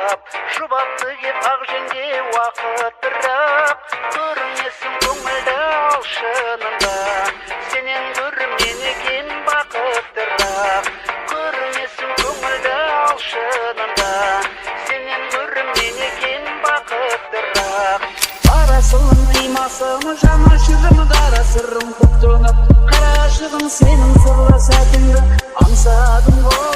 сұрап, жұбатты кеп ақ жеңге уақыт бірақ. Көрмесін көңілді алшынында, сенен гөрі мен екен бақыттырақ. Көрмесін көңілді алшынында, сенен гөрі мен екен бақыттырақ. Арасылым имасым жана жүрім дара сырым көп төніп, қарашығым сенің сырлы сәтіңді аңсадым ғой.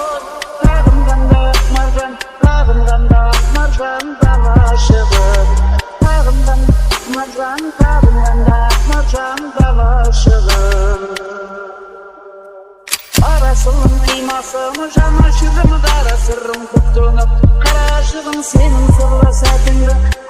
Сағынғанда маржан, сағынғанда маржан дала шығып. Сағынғанда маржан, сағынғанда маржан дала шығып. Арасылым имасым жана жүрім дара сырым көп төніп, қарашығым сенің сырлы сәтіңді